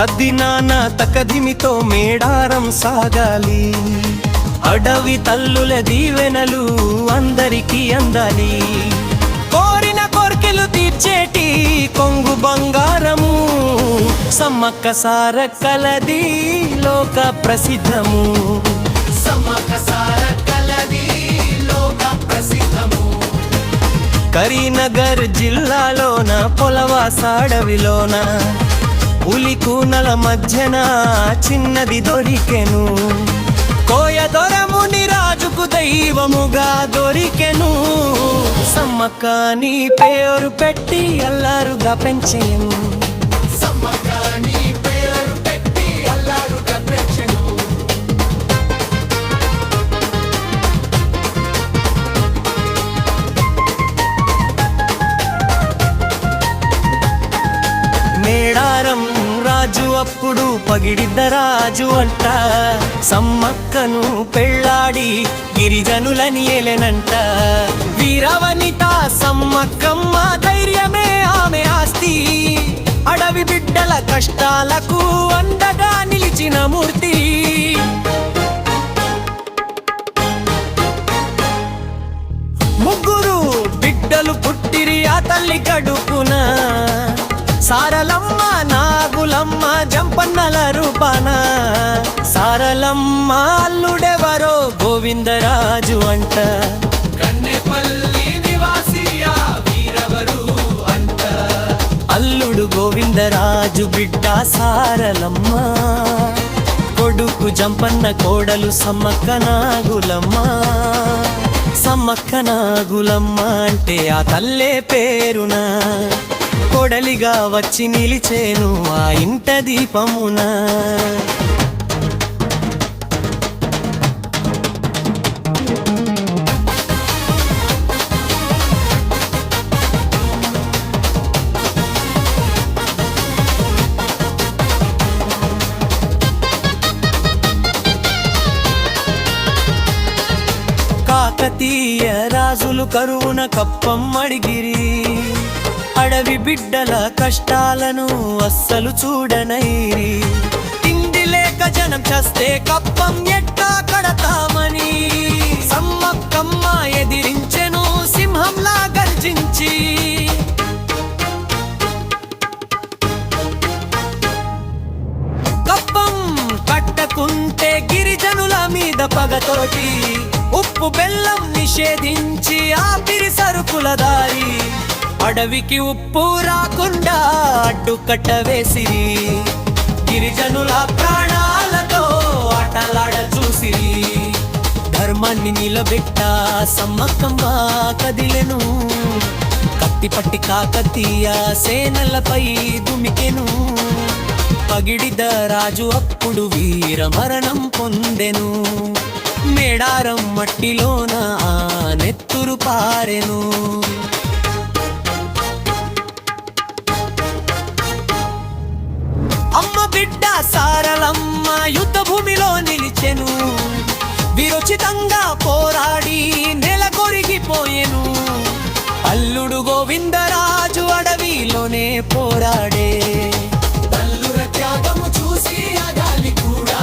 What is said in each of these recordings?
తద్దినాన తకదిమితో మేడారం సాగాలి. అడవి తల్లుల దీవెనలు అందరికీ అందాలి. కోరిన కోర్కెలు తీర్చేటి కొంగు బంగారము సమ్మక్క సారక్కలది లోక ప్రసిద్ధము. సమ్మక్క సారక్కలది లోక ప్రసిద్ధము. కరీంనగర్ జిల్లాలోన పొలవాసాడవిలోన పులి కూనల మధ్యన చిన్నది దొరికెను. కోయ దొరముని రాజుకు దైవముగా దొరికెను. సమ్మక్క నీ పేరు పెట్టి అల్లారుగా పెంచెను. సమ్మక్క నీ పేరు పెట్టి అల్లారుగా పెంచెను. మేడారం రాజు అప్పుడు పగిడిద్ద రాజు అంట. సమ్మక్కను పెళ్ళాడి గిరిజనులని ఏలెనంట. వీరవనిత సమ్మక్కమ్మ ధైర్యమే ఆమె ఆస్తి. అడవి బిడ్డల కష్టాలకు అండగా నిలిచిన మూర్తి. ముగ్గురు బిడ్డలు పుట్టిరి ఆ తల్లి కడుపున. సారలమ్మ నాగులమ్మ జంపన్నల రూపాన. సారలమ్మ అల్లుడెవరో గోవిందరాజు అంట. కన్నెపల్లి నివాసియా వీరవరు అంట. అల్లుడు గోవిందరాజు బిడ్డ సారలమ్మ. కొడుకు జంపన్న కోడలు సమ్మక్క నాగులమ్మ. సమ్మక్క నాగులమ్మ అంటే ఆ తల్లే పేరున కొడలిగా వచ్చి నిలిచేను ఆ ఇంట దీపమున. కాకతీయ రాజులు కరువున కప్పం అడిగిరి. అడవి బిడ్డల కష్టాలను అస్సలు చూడనైరి. తిండి లేక జనం చస్తే కప్పం ఎట్టా కడతామని సమ్మక్కమ్మ ఎదిరించెను సింహంలా గర్జించి. కప్పం కట్టకుంటే గిరిజనుల మీద పగతోటి ఉప్పు బెల్లం నిషేధించి ఆపిరి సరుకుల దారి. అడవికి ఉప్పు రాకుండా అడ్డుకట్ట వేసిరి. గిరిజనుల ప్రాణాలతో ఆటలాడ చూసిరి. ధర్మాన్ని నిలబెట్ట సమ్మక్కమ్మ కదిలెను. కత్తిపట్టి కాకతీయ సేనలపై దుమికెను. పగిడిద రాజు అప్పుడు వీర మరణం పొందెను. మేడారం మట్టిలోన ఆ నెత్తురు పారెను. అమ్మ బిడ్డ సారలమ్మ యుద్ధ భూమిలో నిలిచెను. విరోచితంగా పోరాడి నెల కొరిగిపోయెను. అల్లుడు గోవిందరాజు అడవిలోనే పోరాడే. తల్లుల త్యాగము చూసి అగాలి కూడా.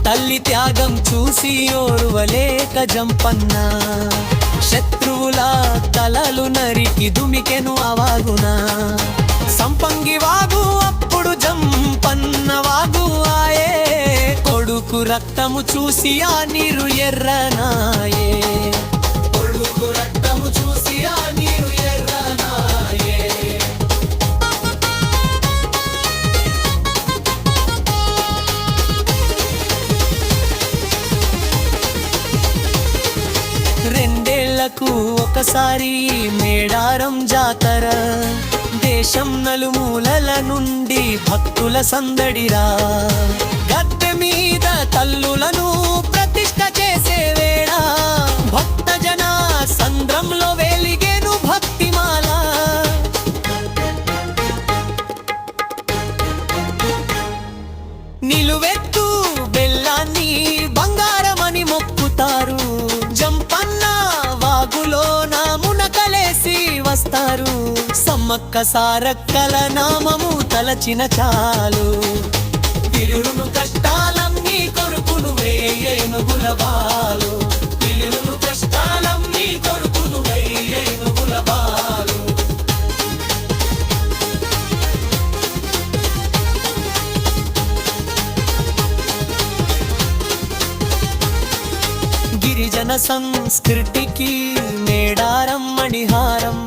తల్లి త్యాగం చూసి ఓర్వలేక జంపన్న. శత్రువుల తలలు నరికి దుమికెను అవాగున. సంపంగి వాగు అప్పుడు జంపన్న వాగు ఆయే. కొడుకు రక్తము చూసి ఆ నీరు ఎర్రనాయే. కొడుకు రక్తము చూసి ఆ నీరు ఎర్రనాయే. రెండేళ్లకు ఒకసారి మేడారం జాతర. దేశం నలుమూలల నుండి భక్తుల సందడిరా. గద్దె మీద తల్లులను ప్రతిష్ఠ చేసే వేళ భక్త జన సంద్రంలో వెలిగేను భక్తిమాల. నిలువెత్తు బెల్లాన్ని బంగారమని మొక్కుతారు. జంపన్న వాగులో నా మునకలేసి వస్తారు. సమ్మక్క సారక్కల నామము తలచిన చాలు పిలులును కష్టాలన్నీ కొరుకులు వేయేనుగుల బాలు పిలులును కష్టాలన్నీ కొరుకులు వేయేనుగుల బాలు గిరిజన సంస్కృతికి మేడారం మణిహారం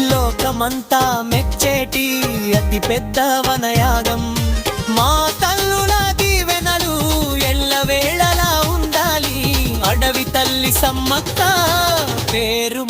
లోకమంతా మెచ్చేటి అతి పెద్ద వనయాగం మా తల్లుల దీవెనలు ఎల్లవేళలా ఉండాలి అడవి తల్లి సమ్మక్క పేరు